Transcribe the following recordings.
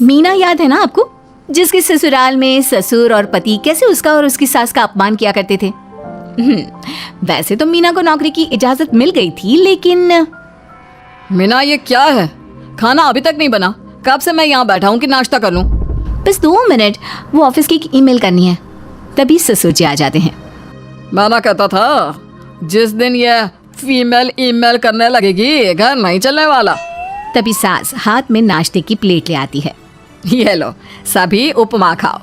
मीना याद है ना आपको, जिसके ससुराल में ससुर और पति कैसे उसका और उसकी सास का अपमान किया करते थे। वैसे तो मीना को नौकरी की इजाजत मिल गई थी, लेकिन मीना ये क्या है? खाना अभी तक नहीं बना। कब से मैं यहाँ बैठा हूँ कि नाश्ता कर लूँ। बस 2 मिनट, वो ऑफिस की एक ईमेल करनी है। तभी ससुर जी आ जाते हैं। मैंने कहता था जिस दिन ये फीमेल ईमेल करने लगेगी घर नहीं चलने वाला। तभी सास हाथ में नाश्ते की प्लेट ले आती है। ये लो सभी उपमा खाओ।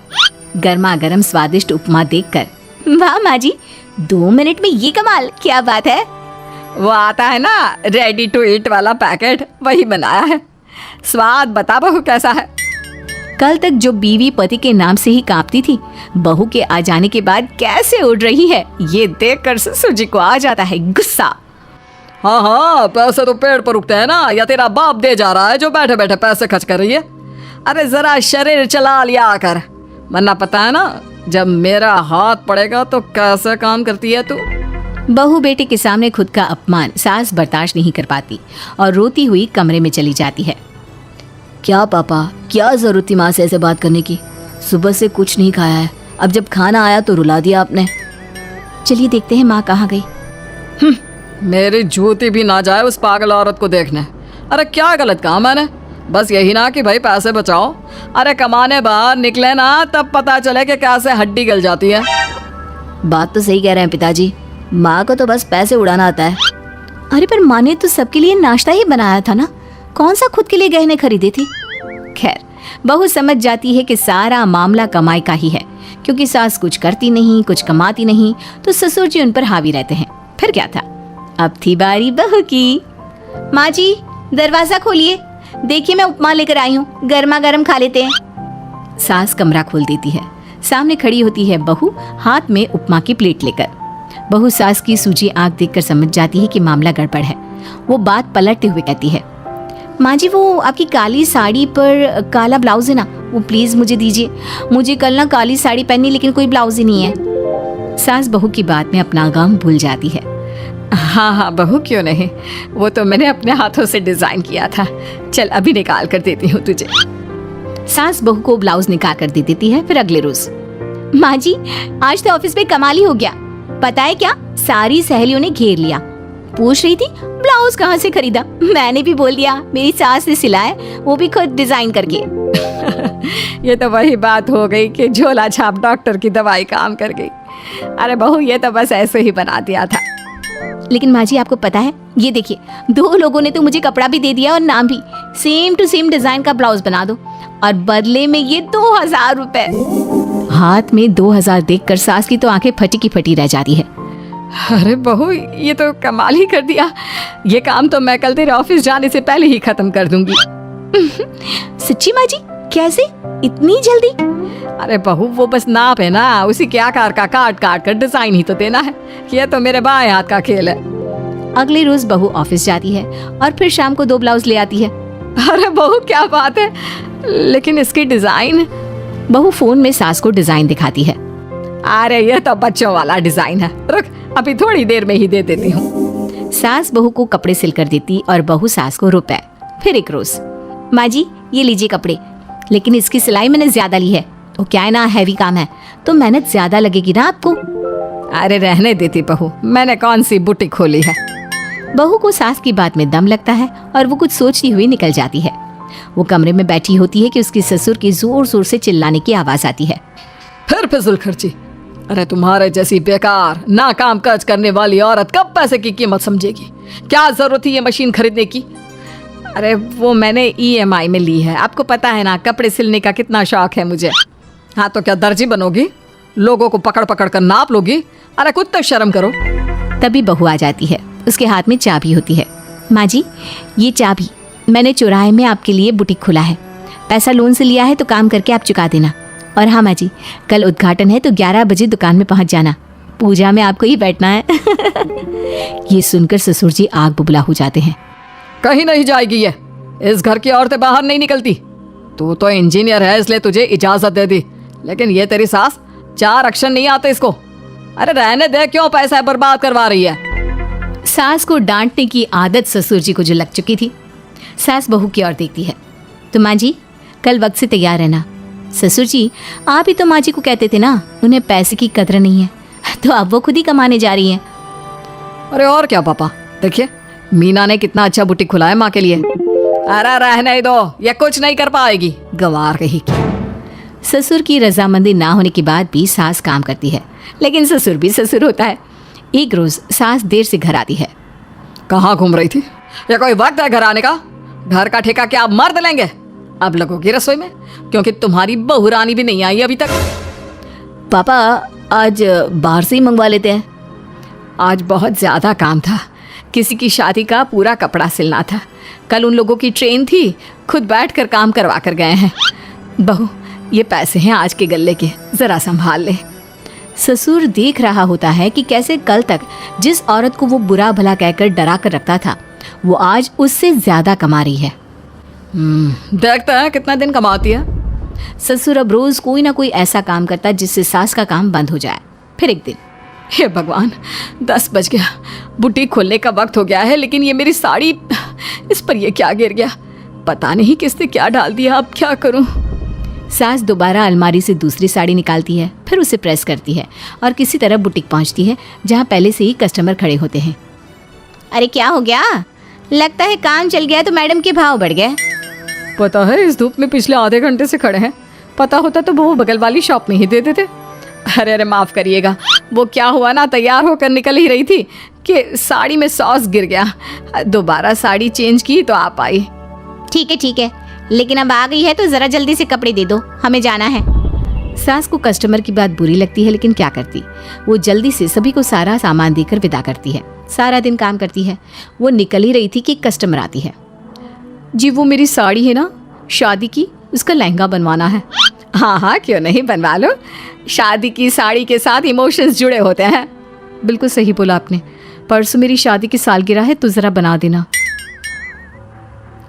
गर्मा गर्म स्वादिष्ट उपमा देखकर, वाह माँ जी, 2 मिनट में ये कमाल, क्या बात है। वो आता है ना रेडी टू ईट वाला पैकेट, वही बनाया है। स्वाद बता बहू कैसा है। कल तक जो बीवी पति के नाम से ही कांपती थी, बहू के आ जाने के बाद कैसे उड़ रही है, ये देखकर ससुर जी को आ जाता है गुस्सा। हाँ हाँ, पैसे तो पेड़ पर उगते हैं ना, या तेरा बाप दे जा रहा है जो बैठे बैठे पैसे खर्च कर रही है। अरे जरा शरीर चला लिया कर, वरना पता है ना जब मेरा हाथ पड़ेगा तो कैसे काम करती है तू। बहू बेटे के सामने खुद का अपमान सास बर्दाश्त नहीं कर पाती और रोती हुई कमरे में चली जाती है। क्या पापा, क्या जरूरत थी माँ से ऐसे बात करने की? सुबह से कुछ नहीं खाया है, अब जब खाना आया तो रुला दिया आपने। चलिए देखते हैं माँ कहाँ गई। मेरी जूती भी ना जाए उस पागल औरत को देखने। अरे क्या गलत कहा मैंने? बस यही ना कि भाई पैसे बचाओ। अरे कमाने बाहर निकले ना तब पता चले कि कैसे हड्डी गल जाती है। बात तो सही कह रहे हैं पिताजी, माँ को तो बस पैसे उड़ाना आता है। अरे पर माँ ने तो सबके लिए नाश्ता ही बनाया था ना, कौन सा खुद के लिए गहने खरीदे थे। खैर, बहू समझ जाती है कि सारा मामला कमाई का ही है, क्योंकि सास कुछ करती नहीं, कुछ कमाती नहीं, तो ससुर जी उन पर हावी रहते हैं। फिर क्या था, अब थी बारी बहू की। माँ जी दरवाजा खोलिए, देखिए मैं उपमा लेकर आई हूँ, गर्मा गर्म खा लेते हैं। सास कमरा खोल देती है। सामने खड़ी होती है बहू, हाथ में उपमा की प्लेट लेकर। बहू सास की सूजी आंख देखकर समझ जाती है कि मामला गड़बड़ है। वो बात पलटते हुए कहती है, माँ जी वो आपकी काली साड़ी पर काला ब्लाउज है ना, वो प्लीज मुझे दीजिए। मुझे कल ना काली साड़ी पहननी, लेकिन कोई ब्लाउज ही नहीं है। सास बहू की बात में अपना गम भूल जाती है। हाँ हाँ बहू, क्यों नहीं, वो तो मैंने अपने हाथों से डिजाइन किया था। चल अभी निकाल कर देती हूँ तुझे। सास बहू को ब्लाउज निकाल कर दे देती है। फिर अगले रोज, माँ जी आज तो ऑफिस में कमाल ही हो गया, पता है क्या, सारी सहेलियों ने घेर लिया, पूछ रही थी ब्लाउज कहाँ से खरीदा। मैंने भी बोल दिया मेरी सास ने सिलाया, वो भी खुद डिजाइन करके। ये तो वही बात हो गई कि झोला छाप डॉक्टर की दवाई काम कर गई। अरे बहू ये तो बस ऐसे ही बना दिया था। लेकिन माँ जी आपको पता है, ये देखिए 2 लोगों ने तो मुझे कपड़ा भी दे दिया और नाम भी, सेम टू सेम डिजाइन का ब्लाउज बना दो, और बदले में ये 2000 रुपए। हाथ में 2000 देखकर सास की तो आंखें फटी की फटी रह जाती है। अरे बहू ये तो कमाल ही कर दिया, ये काम तो मैं कल तेरे ऑफिस जाने से पहले ही खत्म कर दूंगी। सच्ची माँ जी, कैसे इतनी जल्दी? अरे बहू वो बस नाप है ना, उसी के आकार का काट काट कर डिजाइन ही तो देना है। ये तो मेरे बाएं हाथ का खेल है। अगले रोज बहू ऑफिस जाती है और फिर शाम को 2 ब्लाउज ले आती है। अरे बहू क्या बात है, लेकिन इसकी डिजाइन। बहू फोन में सास को डिजाइन दिखाती है। अरे ये तो बच्चों वाला डिजाइन है, रुक अभी थोड़ी देर में ही दे देती हूँ। सास बहू को कपड़े सिल कर देती और बहू सास को रुपए। फिर एक रोज, माँ जी ये लीजिए कपड़े, लेकिन इसकी सिलाई मैंने ज्यादा ली है, तो क्या है ना हैवी काम है, तो मेहनत ज्यादा लगेगी ना आपको। अरे रहने देती बहू, मैंने कौन सी बुटीक खोली है। बहू को सास की बात में दम लगता है और वो कुछ सोचती हुई निकल जाती है। वो कमरे में बैठी होती है कि उसके ससुर की जोर जोर से चिल्लाने की आवाज आती है। फिर फिजूल खर्ची, अरे तुम्हारे जैसी बेकार ना काम काज करने वाली औरत कब पैसे की कीमत समझेगी। क्या जरूरत थी ये मशीन खरीदने की? अरे वो मैंने EMI में ली है, आपको पता है ना कपड़े सिलने का कितना शौक है मुझे। हाँ तो क्या दर्जी बनोगी, लोगों को पकड़ पकड़ कर नाप लोगी? अरे कुछ तो शर्म करो। तभी बहू आ जाती है, उसके हाथ में चाबी होती है। माँ जी ये चाबी मैंने चौराहे में आपके लिए बुटीक खोला है, पैसा लोन से लिया है, तो काम करके आप चुका देना। और हाँ माँ जी, कल उद्घाटन है तो 11 बजे दुकान में पहुंच जाना, पूजा में आपको ही बैठना है। ये सुनकर ससुर जी आग बुबला हो जाते हैं। कहीं नहीं जाएगी ये, इस घर की औरतें बाहर नहीं निकलती। तू तो इंजीनियर है इसलिए तुझे इजाजत दे दी, लेकिन ये तेरी सास 4 अक्षर नहीं आते इसको। अरे रहने दे, क्यों पैसा बर्बाद करवा रही है। सास को डांटने की आदत ससुर जी को जो लग चुकी थी। सास बहू की ओर देखती है, तो माँ जी कल वक्त से तैयार रहना। ससुर जी, आप ही तो माँ जी को कहते थे ना उन्हें पैसे की कदर नहीं है, तो अब वो खुद ही कमाने जा रही हैं। अरे और क्या पापा, देखिए मीना ने कितना अच्छा बुटीक खुला है माँ के लिए। अरे रहने दो, ये कुछ नहीं कर पाएगी, गंवार रहेगी। ससुर की रजामंदी ना होने के बाद भी सास काम करती है, लेकिन ससुर भी ससुर होता है। एक रोज सास देर से घर आती है। कहाँ घूम रही थी? या कोई वक्त है घर आने का? घर का ठेका क्या आप मर्द लेंगे? अब लगोगी रसोई में, क्योंकि तुम्हारी बहू रानी भी नहीं आई अभी तक। पापा, आज बाहर से ही मंगवा लेते हैं। आज बहुत ज़्यादा काम था, किसी की शादी का पूरा कपड़ा सिलना था। कल उन लोगों की ट्रेन थी, खुद बैठ कर काम करवा कर गए हैं। बहू, ये पैसे हैं आज के गल्ले के, ज़रा संभाल ले। ससुर देख रहा होता है कि कैसे कल तक जिस औरत को वो बुरा भला कहकर डरा कर रखता था, वो आज उससे ज्यादा कमा रही है। देखते हैं कितना दिन कमाती है। ससुर अब रोज कोई ना कोई ऐसा काम करता जिससे सास का काम बंद हो जाए। फिर एक दिन, हे भगवान, 10 बज गया, बुटीक खोलने का वक्त हो गया है, लेकिन ये मेरी साड़ी, इस पर ये क्या गिर गया? पता नहीं किसने क्या डाल दिया, अब क्या करूं? सास दोबारा अलमारी से दूसरी साड़ी निकालती है, फिर उसे प्रेस करती है और किसी तरह बुटीक पहुंचती है, जहां पहले से ही कस्टमर खड़े होते हैं। अरे क्या हो गया? लगता है काम चल गया तो मैडम के भाव बढ़ गए। पता है, इस धूप में पिछले आधे घंटे से खड़े हैं। पता होता तो वो बगल वाली शॉप में ही दे देते। अरे माफ़ करिएगा, वो क्या हुआ ना, तैयार होकर निकल ही रही थी कि साड़ी में सॉस गिर गया। दोबारा साड़ी चेंज की तो आप आई। ठीक है, लेकिन अब आ गई है तो जरा जल्दी से कपड़े दे दो, हमें जाना है। सास को कस्टमर की बात बुरी लगती है, लेकिन क्या करती, वो जल्दी से सभी को सारा सामान देकर विदा करती है। सारा दिन काम करती है। वो निकल ही रही थी कि कस्टमर आती है। जी, वो मेरी साड़ी है ना शादी की, उसका लहंगा बनवाना है। हाँ, क्यों नहीं, बनवा लो। शादी की साड़ी के साथ इमोशंस जुड़े होते हैं। बिल्कुल सही बोला आपने। परसों मेरी शादी की सालगिरह है, तो ज़रा बना देना।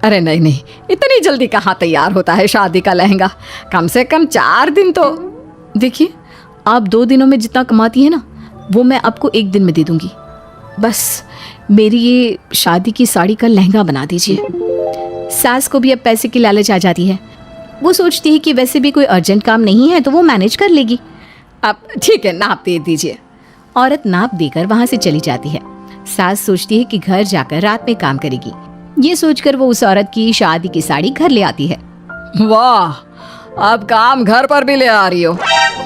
अरे नहीं, इतनी जल्दी कहाँ तैयार होता है शादी का लहंगा? कम से कम 4 दिन तो। देखिए, आप 2 दिनों में जितना कमाती है ना, वो मैं आपको 1 दिन में दे दूंगी। बस मेरी ये शादी की साड़ी का लहंगा बना दीजिए। सास को भी अब पैसे की लालच आ जाती है। वो सोचती है कि वैसे भी कोई अर्जेंट काम नहीं है तो वो मैनेज कर लेगी। अब ठीक है, नाप दे दीजिए। औरत नाप देकर वहां से चली जाती है। सास सोचती है कि घर जाकर रात में काम करेगी। ये सोचकर वो उस औरत की शादी की साड़ी घर ले आती है। वाह, अब काम घर पर भी ले आ रही हो।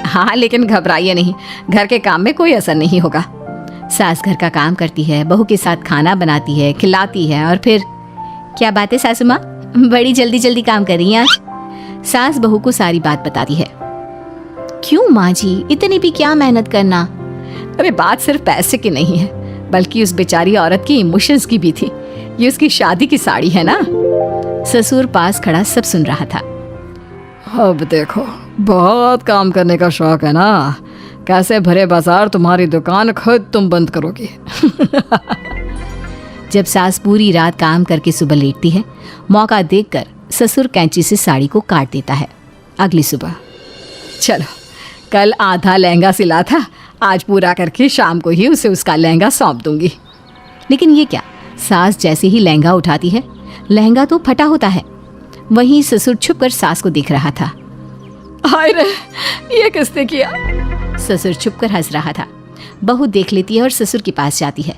हाँ, लेकिन घबराइए नहीं, घर के काम में कोई असर नहीं होगा। सास घर का काम करती है, बहू के साथ खाना बनाती है, खिलाती है, और फिर क्या बात है सासू माँ, बड़ी जल्दी जल्दी काम कर रही हैं आज। सास बहू को सारी बात बताती है। क्यों माँ जी, इतनी भी क्या मेहनत करना? अरे बात सिर्फ पैसे की नहीं है, बल्कि उस बेचारी औरत की इमोशंस की भी थी। ये उसकी शादी की साड़ी है ना। ससुर पास खड़ा सब सुन रहा था। अब देखो, बहुत काम करने का शौक है ना, कैसे भरे बाजार तुम्हारी दुकान खुद तुम बंद करोगी। जब सास पूरी रात काम करके सुबह लेटती है, मौका देखकर ससुर कैंची से साड़ी को काट देता है। अगली सुबह, चलो, कल आधा लहंगा सिला था, आज पूरा करके शाम को ही उसे उसका लहंगा सौंप दूंगी। लेकिन ये क्या, सास जैसे ही लहंगा उठाती है, लहंगा तो फटा होता है। वहीं ससुर छुपकर सास को देख रहा था। हाय रे, ये किसने किया? ससुर छुपकर हंस रहा था। बहू देख लेती है और ससुर के पास जाती है।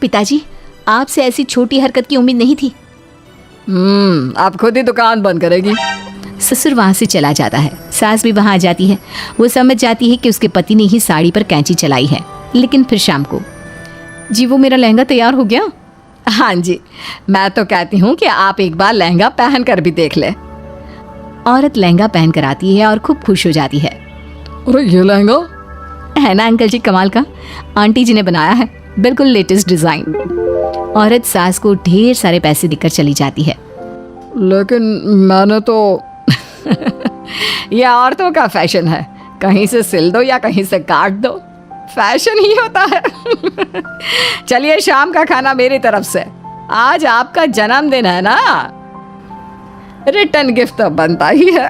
पिताजी, आपसे ऐसी छोटी हरकत की उम्मीद नहीं थी। आप खुद ही दुकान बंद करेगी। ससुर वहां से चला जाता है। सास भी वहां आ जाती है। वो समझ जाती है कि उसके पति ने ही साड़ी पर कैंची चलाई है। लेकिन फिर शाम को, जी वो मेरा लहंगा तैयार हो गया? हाँ जी, मैं तो कहती हूँ कि आप एक बार लहंगा पहन कर भी देख ले। औरत लहंगा पहन कर आती है और खूब खुश हो जाती है। अरे ये लहंगा है ना अंकल जी कमाल का, आंटी जी ने बनाया है, बिल्कुल लेटेस्ट डिजाइन। औरत सास को ढेर सारे पैसे देकर चली जाती है। लेकिन मैंने तो ये औरतों का फैशन है, कहीं से सिल दो या कहीं से काट दो, फैशन ही होता है। चलिए, शाम का खाना मेरी तरफ से। आज आपका जन्मदिन है ना, रिटर्न गिफ्ट तो बनता ही है।